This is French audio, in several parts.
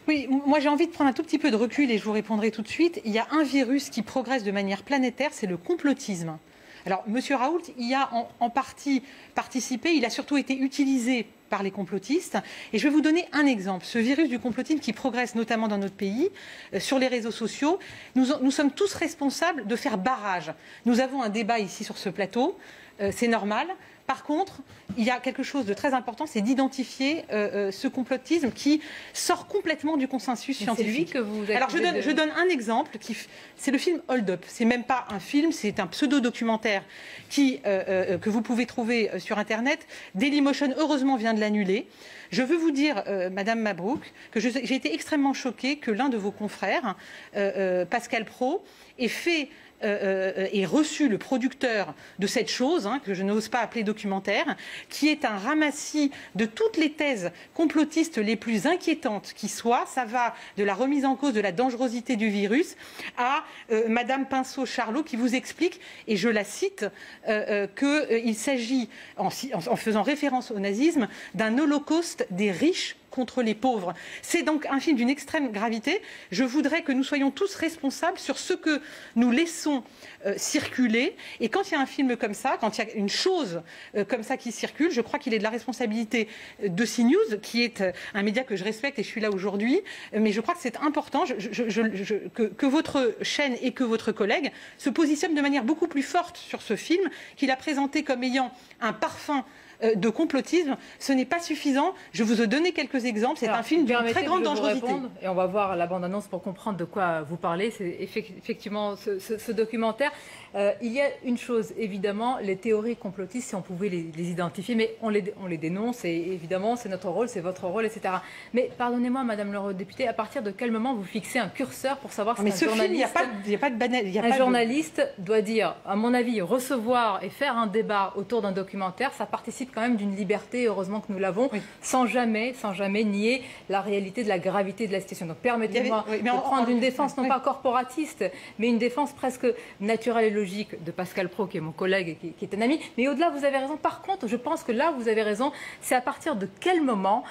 Oui, moi j'ai envie de prendre un tout petit peu de recul et je vous répondrai tout de suite. Il y a un virus qui progresse de manière planétaire, c'est le complotisme. Alors, M. Raoult y a en partie participé, il a surtout été utilisé par les complotistes. Et je vais vous donner un exemple. Ce virus du complotisme qui progresse notamment dans notre pays, sur les réseaux sociaux, nous sommes tous responsables de faire barrage. Nous avons un débat ici sur ce plateau, c'est normal. Par contre, il y a quelque chose de très important, c'est d'identifier ce complotisme qui sort complètement du consensus scientifique. C'est lui que vous Alors je donne un exemple, c'est le film Hold Up. C'est même pas un film, c'est un pseudo-documentaire que vous pouvez trouver sur Internet. Dailymotion, heureusement, vient de l'annuler. Je veux vous dire, Madame Mabrouk, que j'ai été extrêmement choquée que l'un de vos confrères, Pascal Praud, ait reçu le producteur de cette chose, que je n'ose pas appeler documentaire, qui est un ramassis de toutes les thèses complotistes les plus inquiétantes qui soient. Ça va de la remise en cause de la dangerosité du virus à Madame Pinceau-Charlot qui vous explique, et je la cite, qu'il s'agit, en faisant référence au nazisme, d'un holocauste des riches contre les pauvres. C'est donc un film d'une extrême gravité. Je voudrais que nous soyons tous responsables sur ce que nous laissons circuler. Et quand il y a un film comme ça, quand il y a une chose comme ça qui circule, je crois qu'il est de la responsabilité de CNews, qui est un média que je respecte et je suis là aujourd'hui. Mais je crois que c'est important que votre chaîne et que votre collègue se positionnent de manière beaucoup plus forte sur ce film, qu'il a présenté comme ayant un parfum de complotisme. Ce n'est pas suffisant. Je vous ai donné quelques exemples. C'est un film d'une très grande dangerosité. Et on va voir la bande-annonce pour comprendre de quoi vous parlez. C'est effectivement ce documentaire. Il y a une chose, évidemment, les théories complotistes, si on pouvait les identifier, mais on les dénonce, et évidemment, c'est notre rôle, c'est votre rôle, etc. Mais pardonnez-moi, Madame l'eurodéputée, à partir de quel moment vous fixez un curseur pour savoir si un journaliste... Un journaliste doit dire, à mon avis, recevoir et faire un débat autour d'un documentaire, ça participe quand même d'une liberté, heureusement que nous l'avons, oui, sans jamais nier la réalité de la gravité de la situation. Donc permettez-moi de prendre une défense non pas corporatiste, mais une défense presque naturelle et logique de Pascal Praud, qui est mon collègue et qui est un ami. Mais au-delà, vous avez raison. Par contre, je pense que là, vous avez raison. C'est à partir de quel moment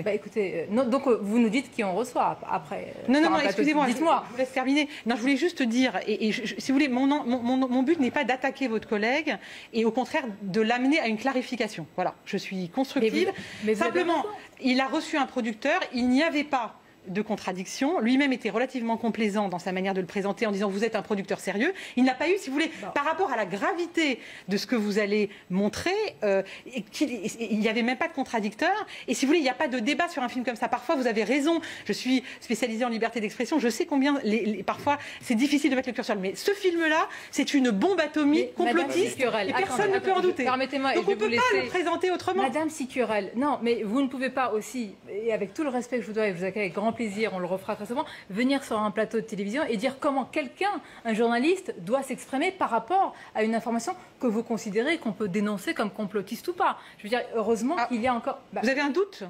écoutez, donc vous nous dites qui on reçoit après. Non, excusez-moi, dites-moi. Je vous laisse terminer. Non, je voulais juste dire, si vous voulez, mon but n'est pas d'attaquer votre collègue, et au contraire de l'amener à une clarification. Voilà, je suis constructive. Mais simplement, il a reçu un producteur, il n'y avait pas de contradiction. Lui-même était relativement complaisant dans sa manière de le présenter en disant vous êtes un producteur sérieux. Il n'a pas eu, si vous voulez, par rapport à la gravité de ce que vous allez montrer, il n'y avait même pas de contradicteur. Et si vous voulez, il n'y a pas de débat sur un film comme ça. Parfois, vous avez raison. Je suis spécialisée en liberté d'expression. Je sais combien, parfois, c'est difficile de mettre le curseur. Mais ce film-là, c'est une bombe atomique complotiste et personne ne peut en douter. Permettez-moi, donc on ne peut pas le présenter autrement. Madame Sicurel, non, mais vous ne pouvez pas aussi, et avec tout le respect que je vous dois, et vous accueille avec grand plaisir, on le refera très souvent, venir sur un plateau de télévision et dire comment quelqu'un, un journaliste, doit s'exprimer par rapport à une information que vous considérez qu'on peut dénoncer comme complotiste ou pas. Je veux dire, heureusement qu'il y a encore... Vous avez un doute ?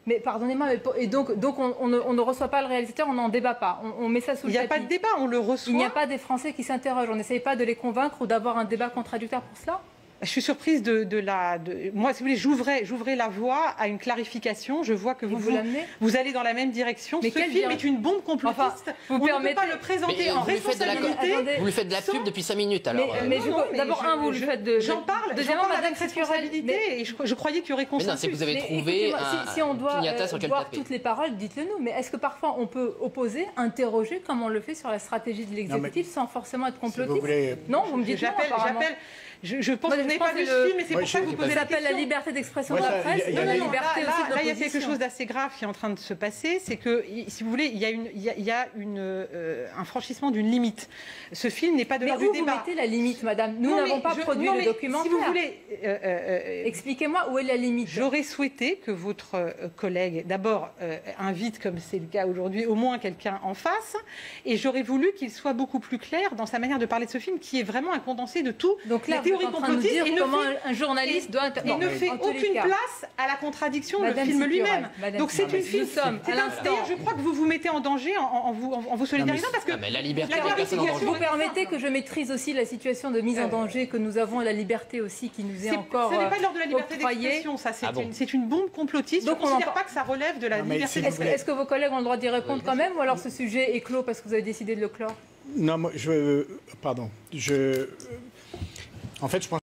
Mais pardonnez-moi, et donc on ne reçoit pas le réalisateur, on n'en débat pas, on met ça sous le tapis. Il n'y a pas de débat, on le reçoit. Il n'y a pas des Français qui s'interrogent, on n'essaye pas de les convaincre ou d'avoir un débat contradictoire pour cela ? Je suis surprise moi, si vous voulez, j'ouvrais la voie à une clarification. Je vois que vous allez dans la même direction. Mais ce film est une bombe complotiste. On ne peut pas le présenter en responsabilité. Vous lui faites de la pub depuis 5 minutes, alors. D'abord, vous lui faites de... J'en parle avec responsabilité. Et je croyais qu'il y aurait consensus. Mais non, c'est que vous avez trouvé si on doit voir toutes les paroles, dites-le nous. Mais est-ce que parfois on peut opposer, interroger, comme on le fait sur la stratégie de l'exécutif, sans forcément être complotiste? Non, vous me dites non, apparemment. Je pense que vous n'avez pas vu le film, mais c'est pour ça que vous posez la question. La liberté d'expression de la presse. Là, il y a quelque chose d'assez grave qui est en train de se passer. C'est que, si vous voulez, il y a un franchissement d'une limite. Ce film n'est pas de l'ordre du débat. Mais où vous mettez la limite, madame? Nous n'avons pas produit le documentaire. Si vous voulez... Expliquez-moi où est la limite. J'aurais souhaité que votre collègue, d'abord, invite, comme c'est le cas aujourd'hui, au moins quelqu'un en face. Et j'aurais voulu qu'il soit beaucoup plus clair dans sa manière de parler de ce film, qui est vraiment un condensé de tout. Donc là, théorie en train de nous complotiste dire comment un journaliste doit et ne fait aucune place à la contradiction de le film lui-même. Donc c'est une film. D'ailleurs, je crois que vous vous mettez en danger en vous solidarisant parce que la liberté de personne en danger. Vous permettez que je maîtrise aussi la situation de mise en danger que nous avons, la liberté aussi qui nous est encore octroyée. Ce n'est pas de l'ordre de la liberté d'expression, ça. C'est une bombe complotiste. Donc on ne considère pas que ça relève de la liberté d'expression. Est-ce que vos collègues ont le droit d'y répondre quand même, ou alors ce sujet est clos parce que vous avez décidé de le clore? Non, moi, pardon. En fait, je pense